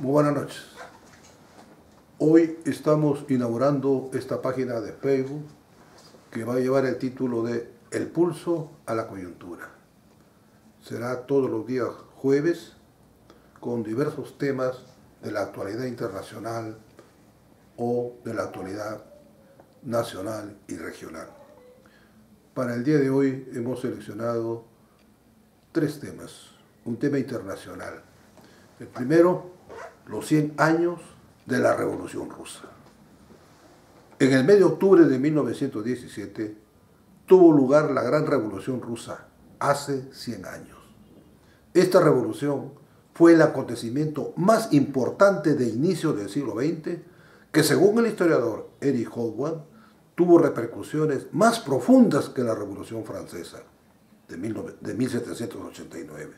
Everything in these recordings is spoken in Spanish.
Muy buenas noches. Hoy estamos inaugurando esta página de Facebook que va a llevar el título de El pulso a la coyuntura. Será todos los días jueves con diversos temas de la actualidad internacional o de la actualidad nacional y regional. Para el día de hoy hemos seleccionado tres temas. Un tema internacional. El primero, los 100 años de la Revolución Rusa. En el mes de octubre de 1917 tuvo lugar la Gran Revolución Rusa, hace 100 años. Esta revolución fue el acontecimiento más importante de inicio del siglo XX que, según el historiador Erich Hobsbawm, tuvo repercusiones más profundas que la Revolución Francesa de 1789,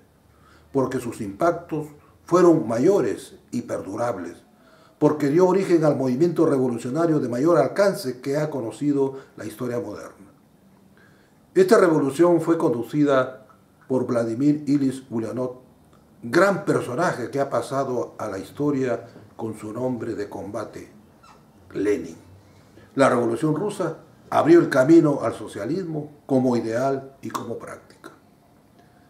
porque sus impactos fueron mayores y perdurables, porque dio origen al movimiento revolucionario de mayor alcance que ha conocido la historia moderna. Esta revolución fue conducida por Vladimir Ilich Ulyanov, gran personaje que ha pasado a la historia con su nombre de combate, Lenin. La Revolución Rusa abrió el camino al socialismo como ideal y como práctica.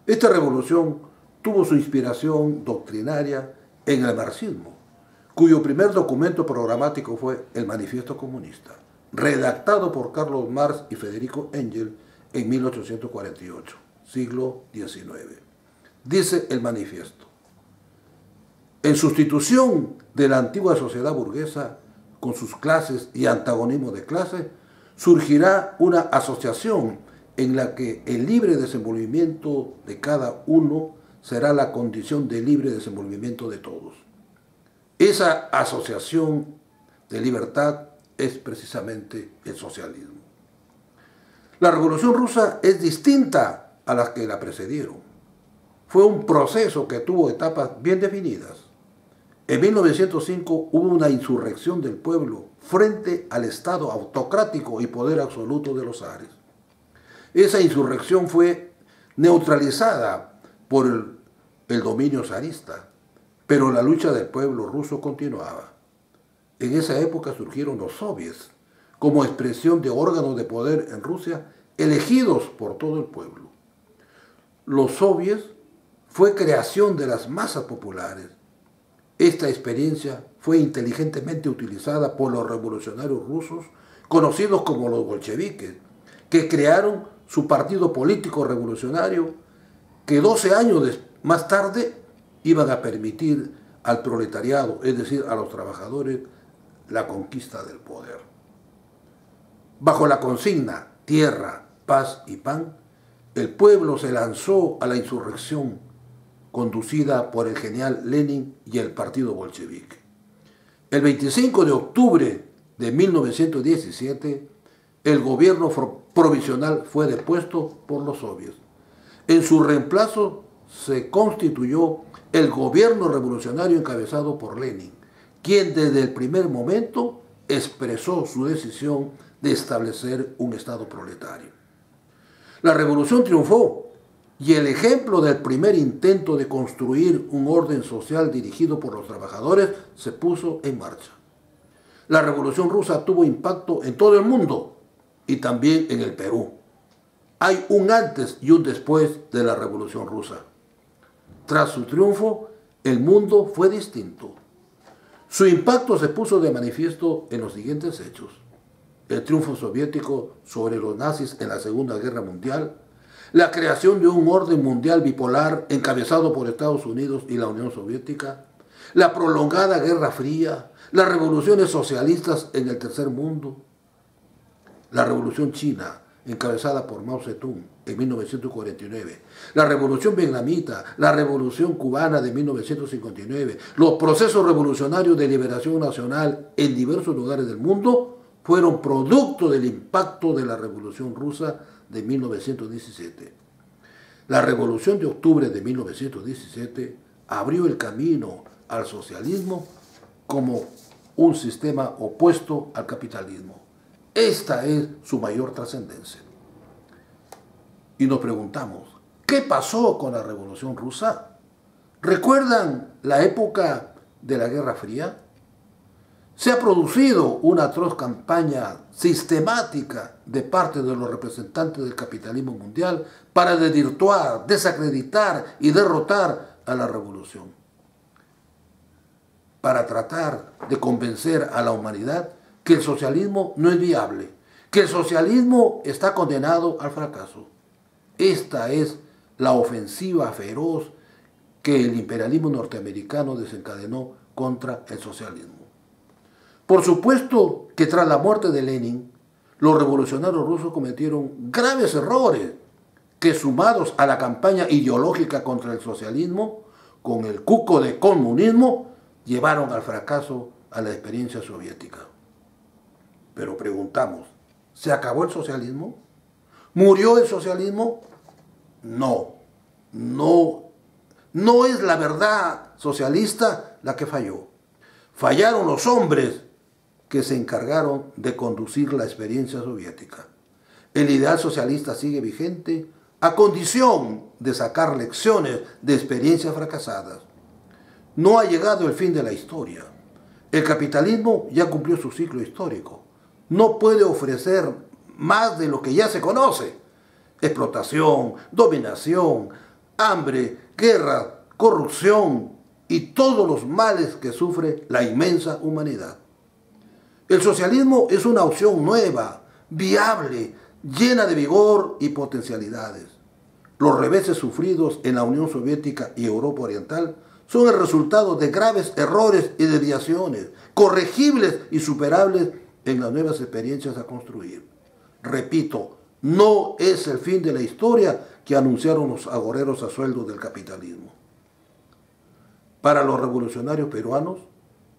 Esta revolución tuvo su inspiración doctrinaria en el marxismo, cuyo primer documento programático fue el Manifiesto Comunista, redactado por Carlos Marx y Federico Engels en 1848, siglo XIX. Dice el manifiesto: en sustitución de la antigua sociedad burguesa, con sus clases y antagonismo de clase, surgirá una asociación en la que el libre desenvolvimiento de cada uno será la condición de libre desenvolvimiento de todos. Esa asociación de libertad es precisamente el socialismo. La Revolución Rusa es distinta a las que la precedieron. Fue un proceso que tuvo etapas bien definidas. En 1905 hubo una insurrección del pueblo frente al Estado autocrático y poder absoluto de los zares. Esa insurrección fue neutralizada por el dominio zarista, pero la lucha del pueblo ruso continuaba. En esa época surgieron los soviets, como expresión de órganos de poder en Rusia elegidos por todo el pueblo. Los soviets fue creación de las masas populares. Esta experiencia fue inteligentemente utilizada por los revolucionarios rusos, conocidos como los bolcheviques, que crearon su partido político revolucionario, que 12 años más tarde iban a permitir al proletariado, es decir, a los trabajadores, la conquista del poder. Bajo la consigna tierra, paz y pan, el pueblo se lanzó a la insurrección conducida por el genial Lenin y el partido bolchevique. El 25 de octubre de 1917, el gobierno provisional fue depuesto por los soviets. En su reemplazo se constituyó el gobierno revolucionario encabezado por Lenin, quien desde el primer momento expresó su decisión de establecer un Estado proletario. La revolución triunfó y el ejemplo del primer intento de construir un orden social dirigido por los trabajadores se puso en marcha. La Revolución Rusa tuvo impacto en todo el mundo y también en el Perú. Hay un antes y un después de la Revolución Rusa. Tras su triunfo, el mundo fue distinto. Su impacto se puso de manifiesto en los siguientes hechos: el triunfo soviético sobre los nazis en la Segunda Guerra Mundial, la creación de un orden mundial bipolar encabezado por Estados Unidos y la Unión Soviética, la prolongada Guerra Fría, las revoluciones socialistas en el Tercer Mundo, la Revolución China, encabezada por Mao Zedong en 1949, la Revolución Vietnamita, la Revolución Cubana de 1959, los procesos revolucionarios de liberación nacional en diversos lugares del mundo fueron producto del impacto de la Revolución Rusa de 1917. La Revolución de Octubre de 1917 abrió el camino al socialismo como un sistema opuesto al capitalismo. Esta es su mayor trascendencia. Y nos preguntamos, ¿qué pasó con la Revolución Rusa? ¿Recuerdan la época de la Guerra Fría? Se ha producido una atroz campaña sistemática de parte de los representantes del capitalismo mundial para desvirtuar, desacreditar y derrotar a la revolución, para tratar de convencer a la humanidad que el socialismo no es viable, que el socialismo está condenado al fracaso. Esta es la ofensiva feroz que el imperialismo norteamericano desencadenó contra el socialismo. Por supuesto que tras la muerte de Lenin, los revolucionarios rusos cometieron graves errores que, sumados a la campaña ideológica contra el socialismo, con el cuco de comunismo, llevaron al fracaso a la experiencia soviética. Pero preguntamos, ¿se acabó el socialismo? ¿Murió el socialismo? No es la verdad socialista la que falló. Fallaron los hombres que se encargaron de conducir la experiencia soviética. El ideal socialista sigue vigente a condición de sacar lecciones de experiencias fracasadas. No ha llegado el fin de la historia. El capitalismo ya cumplió su ciclo histórico. No puede ofrecer más de lo que ya se conoce. Explotación, dominación, hambre, guerra, corrupción y todos los males que sufre la inmensa humanidad. El socialismo es una opción nueva, viable, llena de vigor y potencialidades. Los reveses sufridos en la Unión Soviética y Europa Oriental son el resultado de graves errores y desviaciones, corregibles y superables en las nuevas experiencias a construir. Repito, no es el fin de la historia que anunciaron los agoreros a sueldo del capitalismo. Para los revolucionarios peruanos,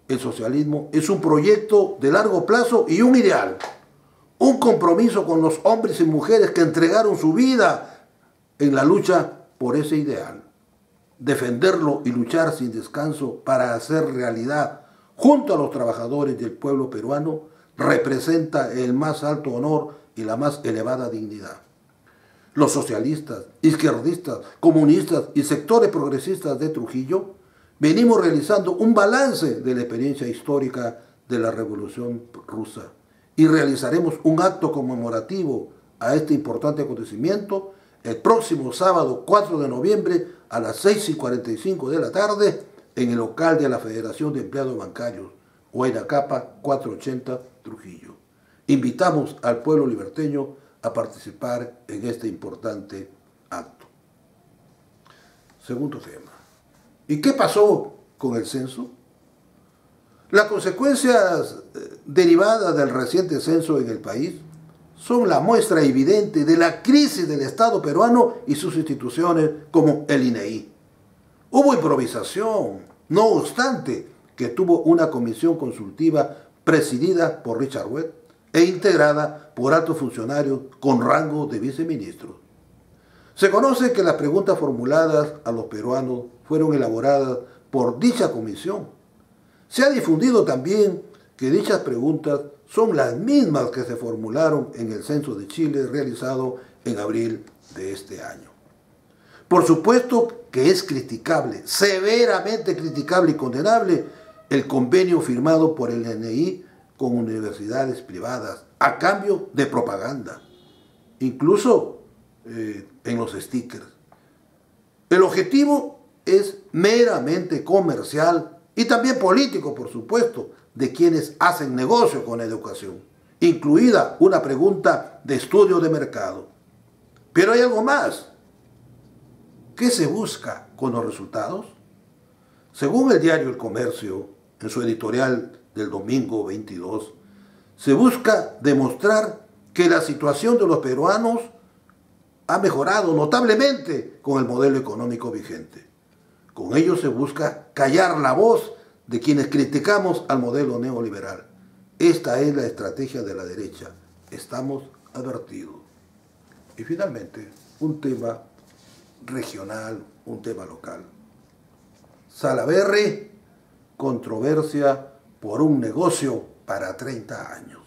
el socialismo es un proyecto de largo plazo y un ideal, un compromiso con los hombres y mujeres que entregaron su vida en la lucha por ese ideal. Defenderlo y luchar sin descanso para hacer realidad junto a los trabajadores del pueblo peruano representa el más alto honor y la más elevada dignidad. Los socialistas, izquierdistas, comunistas y sectores progresistas de Trujillo venimos realizando un balance de la experiencia histórica de la Revolución Rusa y realizaremos un acto conmemorativo a este importante acontecimiento el próximo sábado 4 de noviembre a las 6:45 de la tarde en el local de la Federación de Empleados Bancarios, Huayna Capa 480 Trujillo. Invitamos al pueblo liberteño a participar en este importante acto. Segundo tema. ¿Y qué pasó con el censo? Las consecuencias derivadas del reciente censo en el país son la muestra evidente de la crisis del Estado peruano y sus instituciones como el INEI. Hubo improvisación, no obstante que tuvo una comisión consultiva presidida por Richard Webb e integrada por altos funcionarios con rango de viceministros. Se conoce que las preguntas formuladas a los peruanos fueron elaboradas por dicha comisión. Se ha difundido también que dichas preguntas son las mismas que se formularon en el censo de Chile realizado en abril de este año. Por supuesto que es criticable, severamente criticable y condenable el convenio firmado por el INEI con universidades privadas a cambio de propaganda, incluso en los stickers. El objetivo es meramente comercial y también político, por supuesto, de quienes hacen negocio con la educación, incluida una pregunta de estudio de mercado. Pero hay algo más. ¿Qué se busca con los resultados? Según el diario El Comercio, en su editorial del domingo 22, se busca demostrar que la situación de los peruanos ha mejorado notablemente con el modelo económico vigente. Con ello se busca callar la voz de quienes criticamos al modelo neoliberal. Esta es la estrategia de la derecha. Estamos advertidos. Y finalmente, un tema regional, un tema local. Salaberry, controversia por un negocio para 30 años.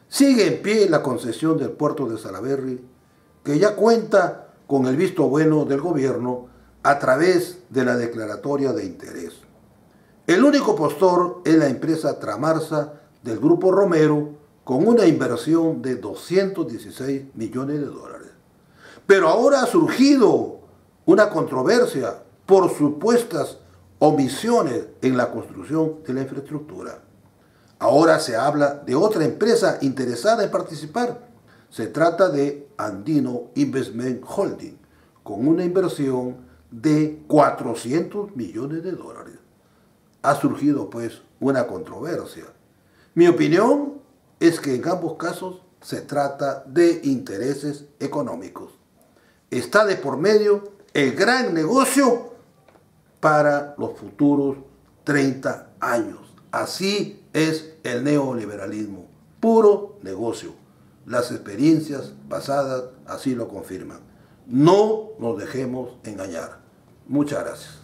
Sigue en pie la concesión del puerto de Salaberry, que ya cuenta con el visto bueno del gobierno a través de la declaratoria de interés. El único postor es la empresa Tramarsa del Grupo Romero con una inversión de 216 millones de dólares. Pero ahora ha surgido una controversia por supuestas omisiones en la construcción de la infraestructura. Ahora se habla de otra empresa interesada en participar. Se trata de Andino Investment Holding, con una inversión de 400 millones de dólares. Ha surgido pues una controversia. Mi opinión es que en ambos casos se trata de intereses económicos. Está de por medio el gran negocio para los futuros 30 años. Así es el neoliberalismo, puro negocio. Las experiencias pasadas así lo confirman. No nos dejemos engañar. Muchas gracias.